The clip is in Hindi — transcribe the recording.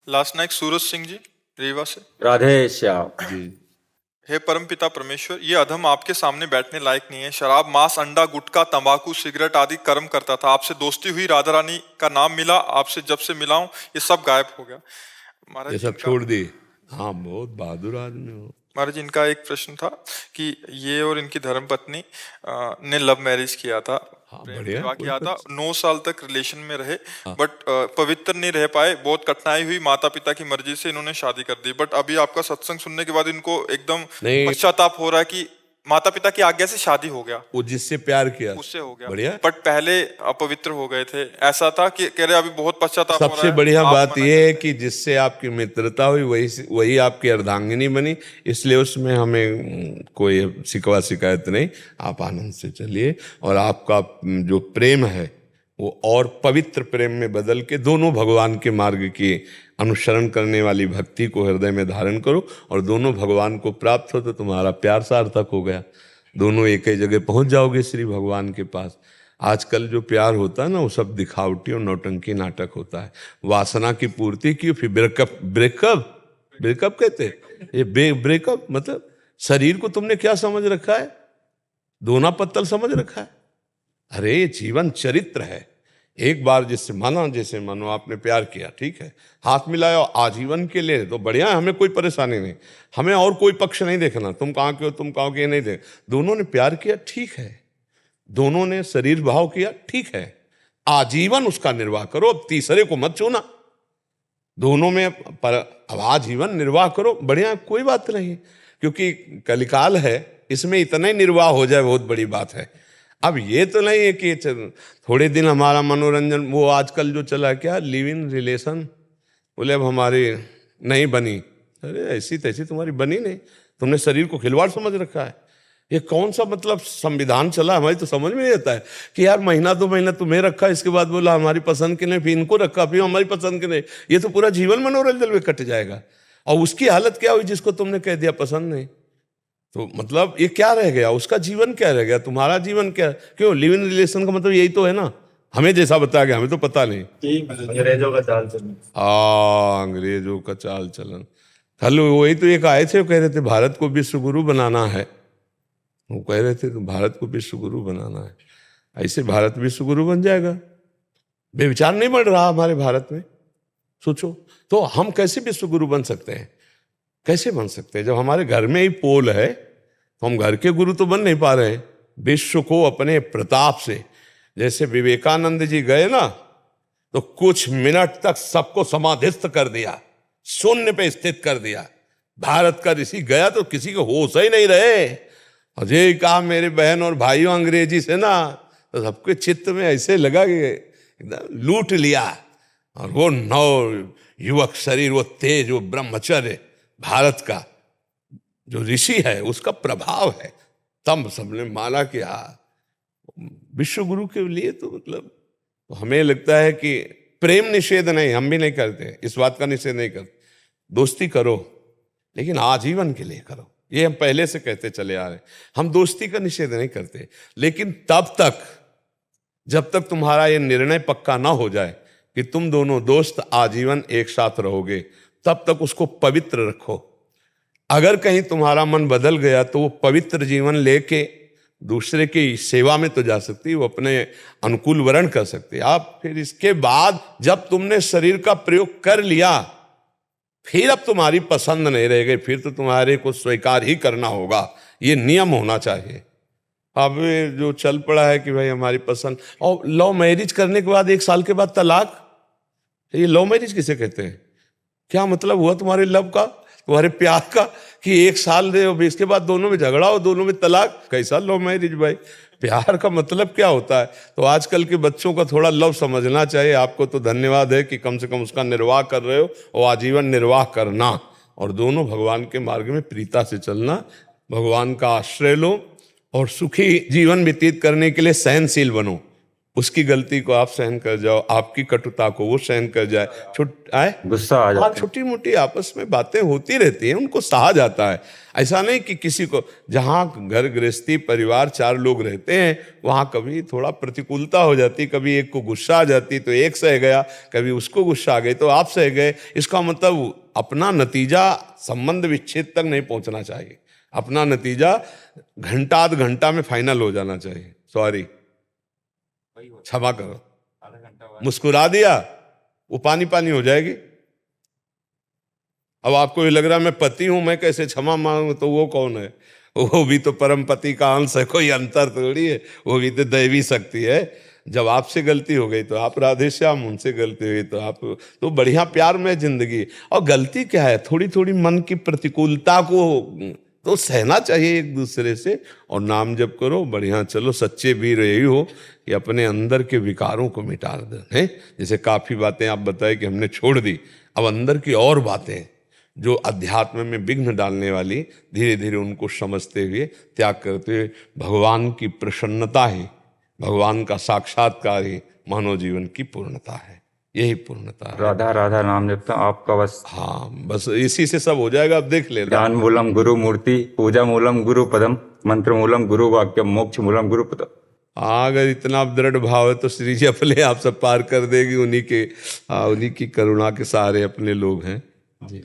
लास्ट नाइट सूरज सिंह जी रीवा से। राधे श्याम जी। हे परमपिता परमेश्वर, ये अधम आपके सामने बैठने लायक नहीं है। शराब, मांस, अंडा, गुटखा, तंबाकू, सिगरेट आदि कर्म करता था। आपसे दोस्ती हुई, राधा रानी का नाम मिला, आपसे जब से मिला हूं ये सब गायब हो गया। महाराज ये सब छोड़ दिए। हाँ, बहुत बहादुर आदमी हो। महाराज इनका एक प्रश्न था कि ये और इनकी धर्मपत्नी ने लव मैरिज किया था। हाँ, प्रेम बढ़िया, विवाह कोई किया था। 9 साल तक रिलेशन में रहे, हाँ। बट पवित्र नहीं रह पाए। बहुत कठिनाई हुई, माता पिता की मर्जी से इन्होंने शादी कर दी। बट अभी आपका सत्संग सुनने के बाद इनको एकदम नहीं। पश्चाताप हो रहा है कि माता पिता की आज्ञा से शादी हो गया, वो जिससे प्यार किया उससे हो गया। बढ़िया। बट पहले अपवित्र हो गए थे, ऐसा था कि कह रहे अभी बहुत पश्चाताप हो रहा सबसे है। बढ़िया आप बात मना यह है करते कि जिससे आपकी मित्रता हुई वही आपकी अर्धांगिनी बनी, इसलिए उसमें हमें कोई शिकवा शिकायत नहीं। आप आनंद से चलिए और आपका जो प्रेम है वो और पवित्र प्रेम में बदल के दोनों भगवान के मार्ग की अनुसरण करने वाली भक्ति को हृदय में धारण करो और दोनों भगवान को प्राप्त हो तो तुम्हारा प्यार सार्थक हो गया। दोनों एक ही जगह पहुंच जाओगे श्री भगवान के पास। आजकल जो प्यार होता है ना वो सब दिखावटी और नौटंकी नाटक होता है। वासना की पूर्ति की, फिर ब्रेकअप कहते हैं। ये ब्रेकअप मतलब शरीर को तुमने क्या समझ रखा है? दोना पत्तल समझ रखा है? अरे ये जीवन चरित्र है। एक बार जैसे मानो आपने प्यार किया, ठीक है, हाथ मिलाया आजीवन के लिए तो बढ़िया है, हमें कोई परेशानी नहीं। हमें और कोई पक्ष नहीं देखना, तुम कहाँ के हो तुम कहाँ के नहीं देख। दोनों ने प्यार किया, ठीक है, दोनों ने शरीर भाव किया, ठीक है, आजीवन उसका निर्वाह करो। अब तीसरे को मत छूना, दोनों में पर अब आजीवन निर्वाह करो, बढ़िया, कोई बात नहीं। क्योंकि कलिकाल है, इसमें इतना ही निर्वाह हो जाए बहुत बड़ी बात है। अब ये तो नहीं है कि थोड़े दिन हमारा मनोरंजन, वो आजकल जो चला क्या लिव इन रिलेशन, बोले अब हमारी नहीं बनी। अरे ऐसी तैसी तुम्हारी बनी नहीं, तुमने शरीर को खिलवाड़ समझ रखा है। ये कौन सा मतलब संविधान चला, हमारी तो समझ में नहीं आता है कि यार महीना 2 महीना तुम्हें रखा, इसके बाद बोला हमारी पसंद के नहीं, फिर इनको रखा, फिर हमारी पसंद के नहीं। ये तो पूरा जीवन मनोरंजन में कट जाएगा। और उसकी हालत क्या हुई जिसको तुमने कह दिया पसंद नहीं, तो मतलब ये क्या रह गया, उसका जीवन क्या रह गया, तुम्हारा जीवन क्या? क्यों लिव इन रिलेशन का मतलब यही तो है ना। हमें जैसा बताया गया, हमें तो पता नहीं। अंग्रेजों का चाल चलन। अंग्रेजों का चाल चलन। कल वही तो एक आए थे, वो कह रहे थे भारत को विश्व गुरु बनाना है। वो कह रहे थे तो भारत को विश्व गुरु बनाना है, ऐसे भारत विश्व गुरु बन जाएगा? बेविचार नहीं बढ़ रहा हमारे भारत में, सोचो तो हम कैसे विश्व गुरु बन सकते हैं? कैसे बन सकते हैं जब हमारे घर में ही पोल है? तो हम घर के गुरु तो बन नहीं पा रहे हैं। विश्व को अपने प्रताप से, जैसे विवेकानंद जी गए ना तो कुछ मिनट तक सबको समाधिस्थ कर दिया, शून्य पे स्थित कर दिया। भारत का ऋषि गया तो किसी को होश ही नहीं रहे। और ये कहा मेरे बहन और भाइयों अंग्रेजी से ना, तो सबके चित्त में ऐसे लगा कि एकदम लूट लिया। और वो नव युवक शरीर, वो तेज, वो ब्रह्मचर्य भारत का जो ऋषि है उसका प्रभाव है। तब सबने माना कि विश्व गुरु के लिए तो मतलब तो हमें लगता है कि प्रेम निषेध नहीं, हम भी नहीं करते, इस बात का निषेध नहीं करते। दोस्ती करो लेकिन आजीवन के लिए करो, ये हम पहले से कहते चले आ रहे हैं। हम दोस्ती का निषेध नहीं करते, लेकिन तब तक जब तक तुम्हारा ये निर्णय पक्का ना हो जाए कि तुम दोनों दोस्त आजीवन एक साथ रहोगे, तब तक उसको पवित्र रखो। अगर कहीं तुम्हारा मन बदल गया तो वो पवित्र जीवन लेके दूसरे की सेवा में तो जा सकती, वो अपने अनुकूल वर्ण कर सकती। आप फिर इसके बाद जब तुमने शरीर का प्रयोग कर लिया, फिर अब तुम्हारी पसंद नहीं रह गई, फिर तो तुम्हारे को स्वीकार ही करना होगा। ये नियम होना चाहिए। अब जो चल पड़ा है कि भाई हमारी पसंद, और लव मैरिज करने के बाद 1 साल के बाद तलाक, ये लव मैरिज किसे कहते हैं? क्या मतलब हुआ तुम्हारे लव का, तुम्हारे प्यार का कि 1 साल दे, इसके बाद दोनों में झगड़ा हो, दोनों में तलाक? कैसा लव मैरिज भाई? प्यार का मतलब क्या होता है? तो आजकल के बच्चों का थोड़ा लव समझना चाहिए। आपको तो धन्यवाद है कि कम से कम उसका निर्वाह कर रहे हो, और आजीवन निर्वाह करना, और दोनों भगवान के मार्ग में प्रीता से चलना। भगवान का आश्रय लो और सुखी जीवन व्यतीत करने के लिए सहनशील बनो। उसकी गलती को आप सहन कर जाओ, आपकी कटुता को वो सहन कर जाए, गुस्सा आ जाता है। छोटी मोटी आपस में बातें होती रहती हैं, उनको सहा जाता है। ऐसा नहीं कि किसी को, जहाँ घर गृहस्थी परिवार 4 लोग रहते हैं वहाँ कभी थोड़ा प्रतिकूलता हो जाती, कभी एक को गुस्सा आ जाती तो एक सह गया, कभी उसको गुस्सा आ गई तो आप सह गए। इसका मतलब अपना नतीजा संबंध विच्छेद तक नहीं पहुंचना चाहिए, अपना नतीजा घंटा आध घंटा में फाइनल हो जाना चाहिए। सॉरी, क्षमा करो, मुस्कुरा दिया वो पानी पानी हो जाएगी। अब आपको ये लग रहा है मैं पति हूं, मैं कैसे क्षमा मांगू, तो वो कौन है? वो भी तो परम पति का अंश है, कोई अंतर थोड़ी है, वो भी तो दैवी शक्ति है। जब आपसे गलती हो गई तो आप राधे श्याम, उनसे गलती हुई तो आप, तो बढ़िया प्यार में जिंदगी। और गलती क्या है, थोड़ी थोड़ी मन की प्रतिकूलता को तो सहना चाहिए एक दूसरे से, और नाम जप करो, बढ़िया चलो। सच्चे वीर यही हो कि अपने अंदर के विकारों को मिटा दें, हैं? जैसे काफ़ी बातें आप बताए कि हमने छोड़ दी, अब अंदर की और बातें जो अध्यात्म में विघ्न डालने वाली, धीरे धीरे उनको समझते हुए, त्याग करते हुए, भगवान की प्रसन्नता ही, भगवान का साक्षात्कार ही मानव जीवन की पूर्णता है। यही पूर्णता है। राधा राधा नाम जपता हूं, आपका बस। हाँ, बस इसी से सब हो जाएगा। अब देख लेना। ज्ञान मूलम गुरु मूर्ति, पूजा मूलम गुरु पदम, मंत्र मूलम गुरु वाक्यम, मोक्ष मूलम गुरु पदम। अगर इतना दृढ़ भाव है तो श्री जी अपने आप सब पार कर देगी। उन्हीं की करुणा के सहारे अपने लोग हैं जी।